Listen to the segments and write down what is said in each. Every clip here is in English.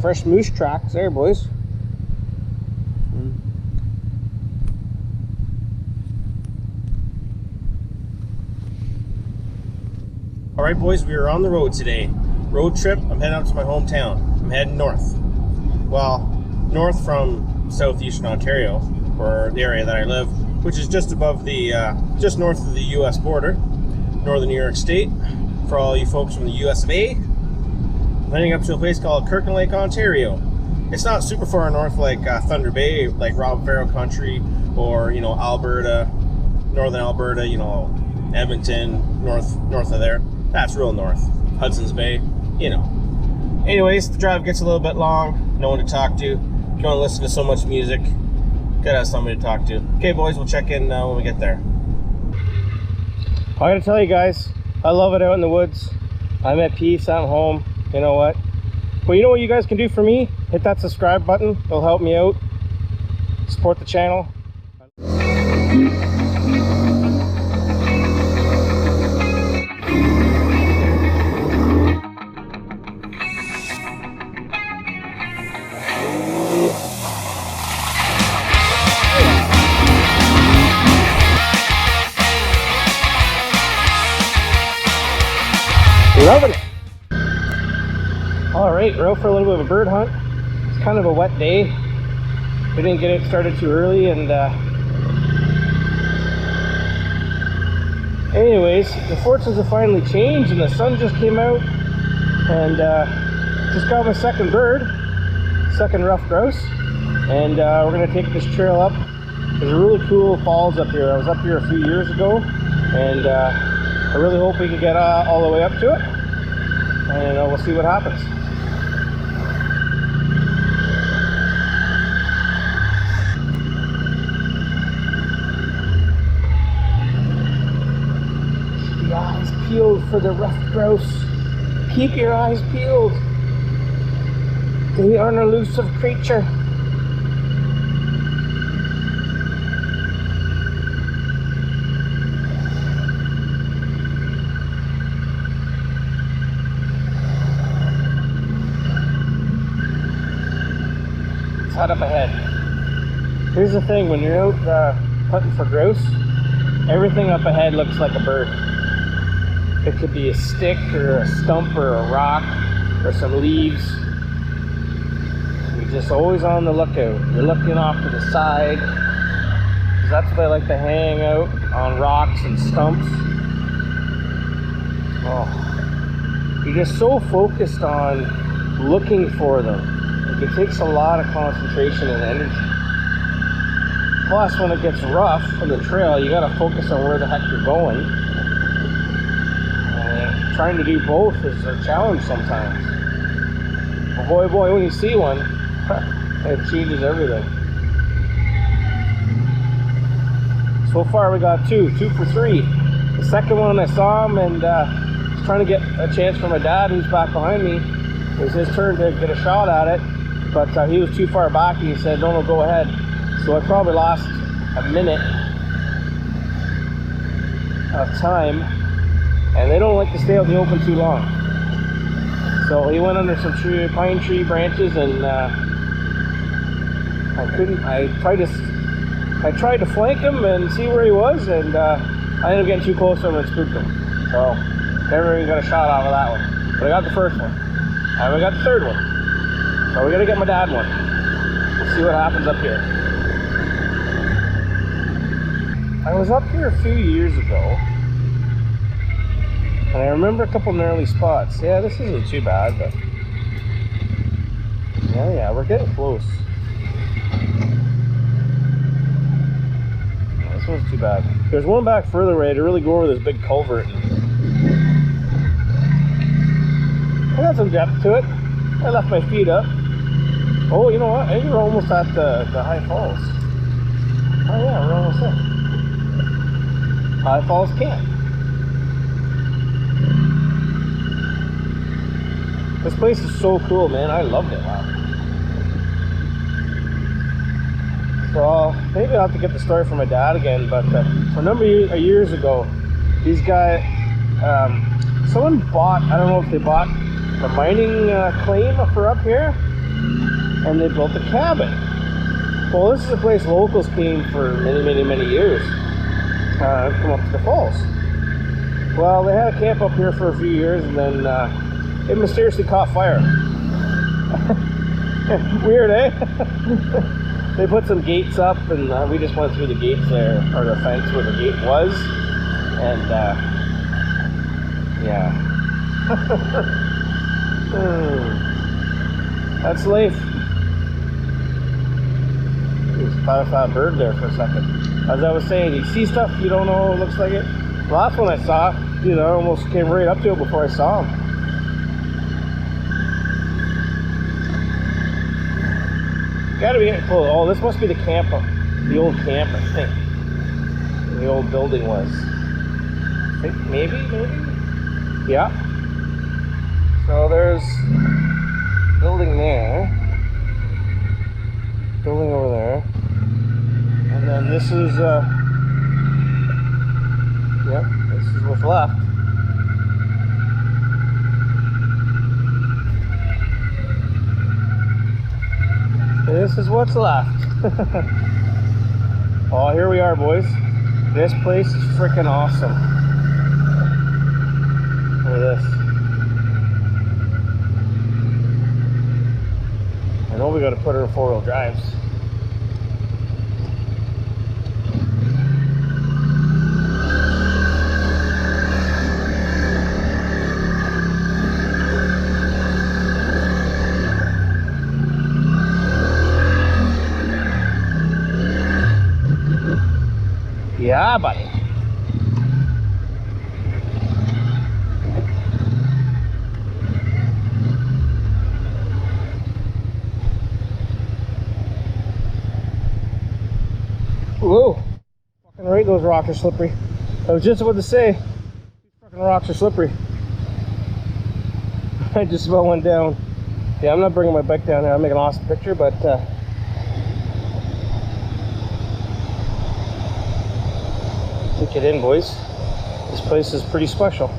fresh moose tracks there, boys. All right, boys, we are on the road today. Road trip. I'm heading out to my hometown. I'm heading north. Well, north from southeastern Ontario, or the area that I live, which is just above the, just north of the U.S. border, northern New York State. For all you folks from the U.S. of A. I'm heading up to a place called Kirkland Lake, Ontario. It's not super far north like Thunder Bay, like Rob Farrow country, or you know, Alberta, northern Alberta, you know, Edmonton, north of there. That's real north. Hudson's Bay, you know. Anyways, the drive gets a little bit long. No one to talk to. You don't want to listen to so much music. Gotta have somebody to talk to. Okay, boys, we'll check in when we get there. I gotta tell you guys, I love it out in the woods. I'm at peace. I'm home. You know what? Well, you know what you guys can do for me? Hit that subscribe button. It'll help me out. Support the channel. Loving it. All right, we're out for a little bit of a bird hunt. It's kind of a wet day. We didn't get it started too early, and anyways, the fortunes have finally changed, and the sun just came out, and just got my second bird, second rough grouse, and we're gonna take this trail up. There's a really cool falls up here. I was up here a few years ago, and I really hope we can get all the way up to it, and we'll see what happens. Keep your eyes peeled for the rough grouse. Keep your eyes peeled. They are an elusive creature. Head up ahead. Here's the thing, when you're out hunting for grouse, everything up ahead looks like a bird. It could be a stick or a stump or a rock or some leaves. You're just always on the lookout. You're looking off to the side, because that's where they like to hang out, on rocks and stumps. Oh, you're just so focused on looking for them. It takes a lot of concentration and energy. Plus, when it gets rough on the trail, you gotta focus on where the heck you're going. And trying to do both is a challenge sometimes. But boy, when you see one, it changes everything. So far we got two for three. The second one I saw him, and was trying to get a chance for my dad, who's back behind me. It was his turn to get a shot at it. But he was too far back, and he said, no, go ahead. So I probably lost a minute of time, and they don't like to stay out in the open too long. So he went under some pine tree branches, and I tried to flank him and see where he was, and I ended up getting too close to him and spooked him. So never even got a shot out of that one. But I got the first one, and we got the third one. So we gotta get my dad one. We'll see what happens up here. I was up here a few years ago, and I remember a couple gnarly spots. Yeah, this isn't too bad, but yeah, we're getting close. Yeah, this one's too bad. There's one back further away to really go over this big culvert. I got some depth to it. I left my feet up. Oh, you know what? I think we're almost at the high falls. Oh yeah, we're almost there. High Falls Camp. This place is so cool, man. I loved it. Wow. So maybe I'll have to get the story from my dad again, but a number of years ago, these guys, someone bought, I don't know if they bought the mining claim for up here, and they built a cabin. Well, this is a place locals came for many years. Come up to the falls. Well, they had a camp up here for a few years, and then it mysteriously caught fire. Weird, eh? They put some gates up, and we just went through the gates there, or the fence where the gate was, and yeah. That's life. I saw a bird there for a second. As I was saying, you see stuff, you don't know it looks like it. The last one I saw, I almost came right up to it before I saw him. Gotta be cool. Oh, this must be the camp, the old camp, I think. The old building was. I think maybe? Yeah. So there's building there. Building over there. And then this is, yep, this is what's left. This is what's left. Oh, here we are, boys. This place is freaking awesome. Look at this. I know we got to put her in four-wheel drives. Yeah, buddy. Whoa. Fucking right, those rocks are slippery. I was just about to say, these fucking rocks are slippery. I just about went down. Yeah, I'm not bringing my bike down there. I'm making an awesome picture, but take it in, boys. This place is pretty special.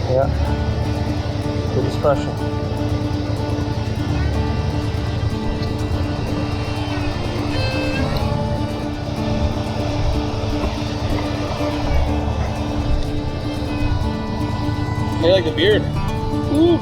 Yeah, pretty special. I like the beard. Ooh.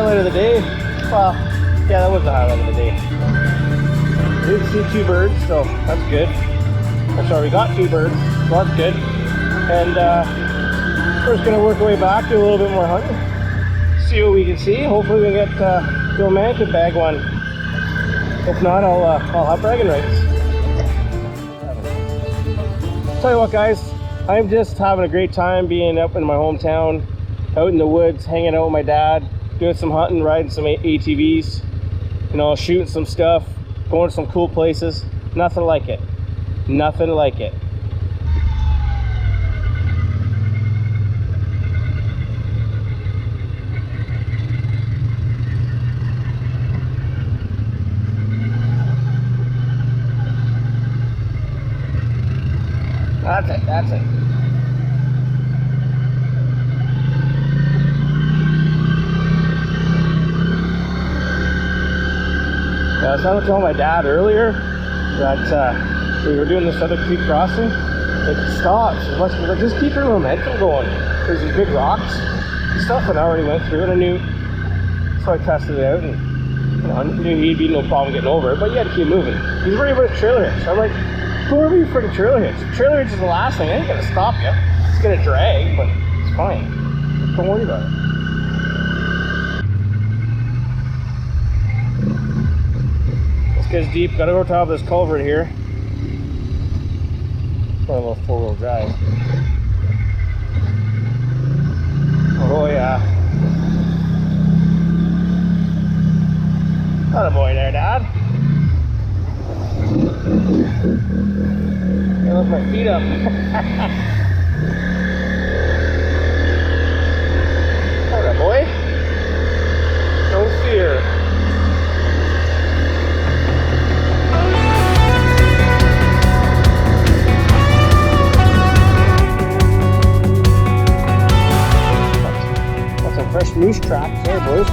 highlight of the day. Well, yeah, that was the highlight of the day. I did see 2 birds, so that's good. I'm sorry, we got 2 birds, so that's good. And we're just gonna work our way back, do a little bit more hunting, see what we can see. Hopefully we can get Bill Man could bag one. If not, I'll have bragging rights. Tell you what, guys, I'm just having a great time being up in my hometown, out in the woods, hanging out with my dad, doing some hunting, riding some ATVs, you know, shooting some stuff, going to some cool places. Nothing like it. Nothing like it. That's it, that's it. Yeah, I was trying to tell my dad earlier that we were doing this other creek crossing. Like, stop. Like, just keep your momentum going. There's these big rocks. Stuff that I already went through and I knew. So I tested it out and, you know, I knew he'd be no problem getting over it, but you had to keep moving. He's worried about a trailer hitch. I'm like, who are you freaking trailer hitch? Trailer hitch is the last thing. It ain't gonna stop you. It's gonna drag, but it's fine. Don't worry about it. This guy's deep. Gotta go top of this culvert here. Probably a little 4-wheel drive. Oh yeah. Not a boy there, Dad. I lift my feet up. Alright, boy. No fear. Got some fresh moose tracks there, boys.